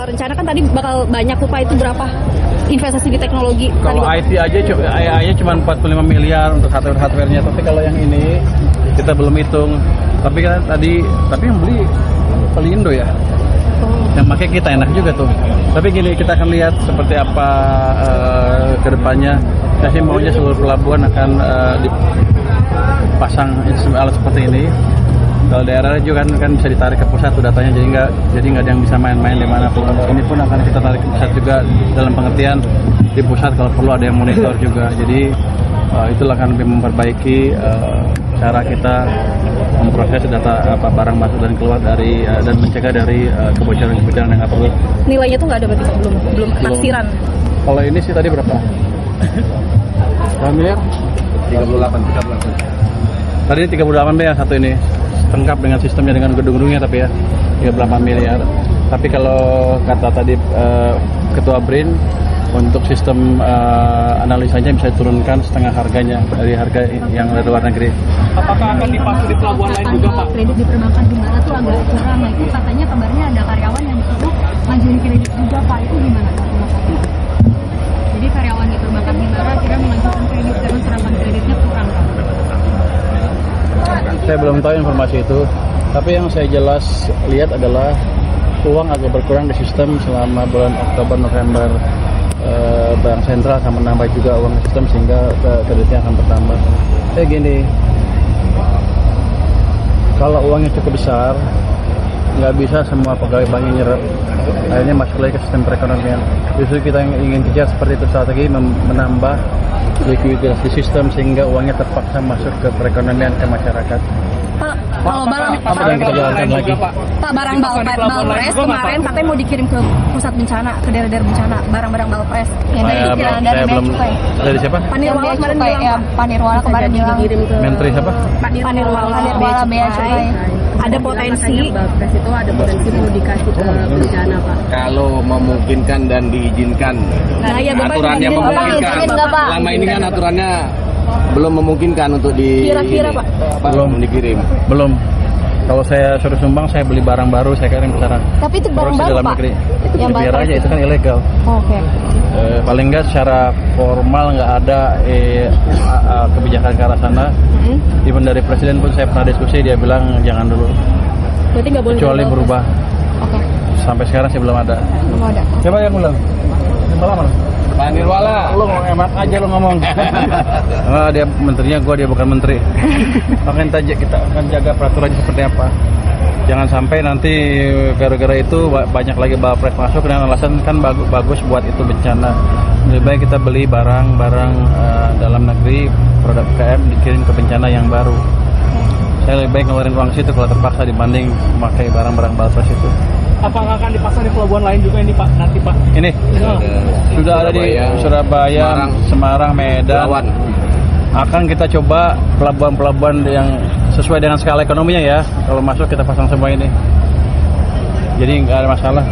rencana kan tadi bakal banyak tuh Pak, itu berapa investasi di teknologi? Kalau IT aja AI-nya cuma 45 miliar untuk hardware-nya, tapi kalau yang ini kita belum hitung. Tapi kan tapi yang beli Pelindo ya. Yang pakai kita enak juga tuh. Tapi gini, kita akan lihat seperti apa ke depannya. Saya sih maunya seluruh pelabuhan akan dipasang alat seperti ini. Kalau daerah juga kan bisa ditarik ke pusat tuh datanya, jadi nggak ada yang bisa main-main di mana pun. Ini pun akan kita tarik ke pusat juga, dalam pengertian di pusat kalau perlu ada yang monitor juga. Jadi itulah akan lebih memperbaiki cara kita memproses data barang masuk dan keluar dari dan mencegah dari kebocoran-kebocoran yang nggak perlu. Nilainya tuh nggak ada berarti Pak, belum naksiran. Kalau ini sih tadi berapa? Berapa miliar? 38. Tadi 38 deh yang satu ini, lengkap dengan sistemnya, dengan gedung-gedungnya, tapi ya 38 miliar. Tapi kalau kata tadi Ketua BRIN, untuk sistem analisanya bisa diturunkan setengah harganya dari harga yang dari luar negeri. Apakah akan dipasang di pelabuhan lain juga Pak? Kredit di perbankan Himbara tuh agak kurang. Nah itu katanya kabarnya ada karyawan yang disuruh ngajuin kredit juga Pak, itu gimana Pak? Jadi karyawan di perbankan Himbara akhirnya mengajukan kredit karena serapan kreditnya kurang Pak. Saya belum tahu informasi itu, tapi yang saya jelas lihat adalah uang agak berkurang di sistem selama bulan Oktober, November. Bank sentral akan menambah juga uang sistem sehingga kreditnya akan bertambah. Kayak gini, kalau uangnya cukup besar, nggak bisa semua pegawai banknya nyerap. Akhirnya masuk lagi ke sistem perekonomian. Justru kita yang ingin kejar seperti itu, strategi menambah likuiditas di sistem sehingga uangnya terpaksa masuk ke perekonomian, ke masyarakat. Pak, kalau barang yang kita jalankan lagi. Pak, barang Balpres kemarin katanya mau dikirim ke pusat bencana, ke daerah-daerah bencana, barang-barang Balpres yang dari pikiran dari Bea Cukai. Dari siapa? Pak Nirwala kemarin bilang, ya, Pak Nirwala kemarin bilang dikirim ke Menteri siapa? Pak Nirwala Bea Cukai. Ada potensi Balpres itu ada potensi mau dikasih ke bencana Pak. Kalau memungkinkan dan diizinkan, Nah, ya, Bapak aturannya izinin, Bapak memungkinkan. izinin nggak, Pak? Selama ini kan aturannya belum memungkinkan untuk Kira-kira, Pak? belum dikirim. Belum. Kalau saya suruh sumbang, saya beli barang baru, saya kirim ke sana. Tapi itu barang Produksi baru dalam Pak? negeri. Yang Biar Balpres aja, itu kan ilegal. Oke. Paling nggak secara formal nggak ada kebijakan ke arah sana. Even dari presiden pun saya pernah diskusi, dia bilang jangan dulu. berarti nggak boleh Kecuali Balpres. berubah. Oke. Sampai sekarang sih belum ada. Belum ada. Siapa yang ulang? Yang malam mana? Pak Nirwala. Lu enak aja lu ngomong. Dia menterinya, dia bukan menteri. Makanya kita akan jaga peraturannya seperti apa. Jangan sampai nanti gara-gara itu banyak lagi Balpres masuk dengan alasan kan bagus buat itu bencana. Lebih baik kita beli barang-barang dalam negeri, produk UKM dikirim ke bencana yang baru. Saya lebih baik ngeluarin uang situ kalau terpaksa dibanding memakai barang-barang Balpres itu. Apakah akan dipasang di pelabuhan lain juga ini Pak nanti Pak? Ini sudah ada di Surabaya, Semarang, Medan. Belawan. Akan kita coba pelabuhan-pelabuhan yang sesuai dengan skala ekonominya ya. Kalau masuk kita pasang semua ini. Jadi nggak ada masalah.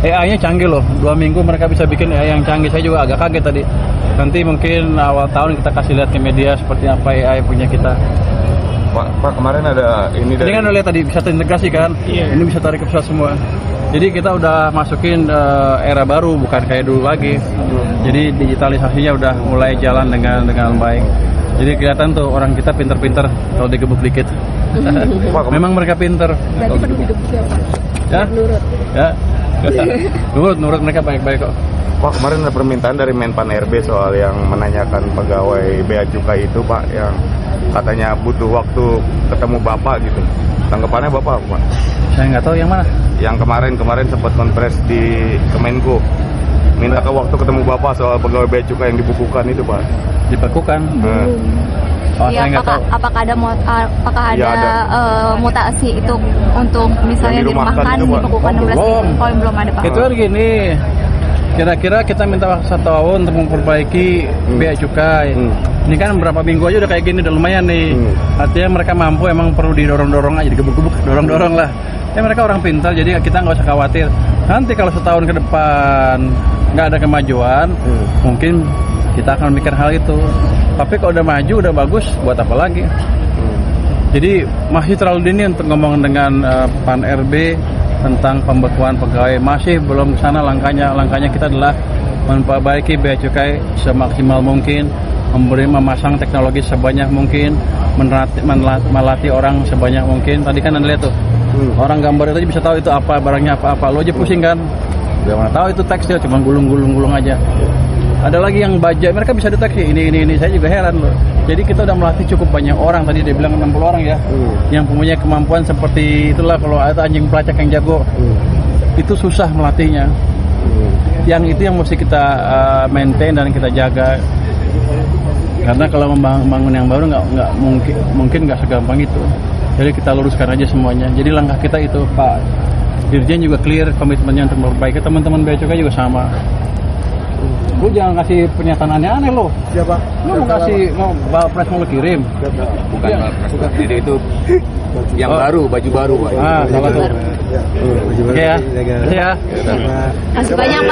AI-nya canggih loh. 2 minggu mereka bisa bikin AI yang canggih. Saya juga agak kaget tadi. Nanti mungkin awal tahun kita kasih lihat ke media seperti apa AI punya kita. Pak, kemarin ada ini dari... Jadi kan lihat tadi bisa terintegrasi kan? Iya. Ini bisa tarik ke pusat semua. Jadi kita udah masukin era baru, bukan kayak dulu lagi. Jadi digitalisasinya udah mulai jalan dengan baik. Jadi kelihatan tuh orang kita pinter-pinter kalau digebuk dikit. Memang mereka pinter. Berarti penduduk siapa? Ya? Nurut. Ya. Nurut mereka baik-baik kok. Pak, kemarin ada permintaan dari Menpan RB soal yang menanyakan pegawai Bea Cukai itu Pak, yang katanya butuh waktu ketemu Bapak gitu. Tanggapannya Bapak apa Pak? Saya nggak tahu yang mana. Yang kemarin sempat konferensi di Kemenko. Minta ke waktu ketemu Bapak soal pegawai Bea Cukai yang dibukukan itu Pak. Dibekukan. Oh, Iya, saya nggak tahu. apakah ada Ya, ada. mutasi itu untuk misalnya Yang dirumahkan dirumahkan, itu, Pak. dibekukan 16 Belum. poin belum ada Pak. Itu kan gini. Kira-kira kita minta waktu 1 tahun untuk memperbaiki Bea Cukai. Ini kan berapa minggu aja udah kayak gini, udah lumayan nih. Artinya mereka mampu, emang perlu didorong-dorong aja, digebuk-gebuk, dorong-dorong lah. Ya mereka orang pintar, jadi kita nggak usah khawatir. Nanti kalau setahun ke depan nggak ada kemajuan, mungkin kita akan mikir hal itu. Tapi kalau udah maju, udah bagus, buat apa lagi? Jadi masih terlalu dini untuk ngomong dengan Pan RB tentang pembekuan pegawai. Masih belum ke sana langkahnya. Langkahnya kita adalah memperbaiki bea cukai semaksimal mungkin, memasang teknologi sebanyak mungkin, melatih orang sebanyak mungkin. Tadi kan Anda lihat tuh, orang gambar itu bisa tahu itu apa, barangnya apa-apa. Lo aja pusing kan? Gak mana tahu itu tekstil, cuma gulung aja. Ada lagi yang baja, mereka bisa deteksi ini. Saya juga heran loh. Jadi kita udah melatih cukup banyak orang, tadi dia bilang 60 orang ya, yang punya kemampuan seperti itulah. Kalau ada anjing pelacak yang jago, itu susah melatihnya. Yang itu yang mesti kita maintain dan kita jaga. Karena kalau membangun yang baru nggak mungkin nggak segampang itu. Jadi kita luruskan aja semuanya. Jadi langkah kita itu, Pak Dirjen juga clear komitmennya untuk memperbaiki. Teman-teman bea cukai juga sama. Lu jangan kasih pernyataan aneh-aneh lo. Siapa? Lu mau kasih Balpres mau lu kirim. Bukan Balpres. Jadi itu yang baru, baju baru. Pak. Salah tuh. Oke ya. Masih banyak Pak.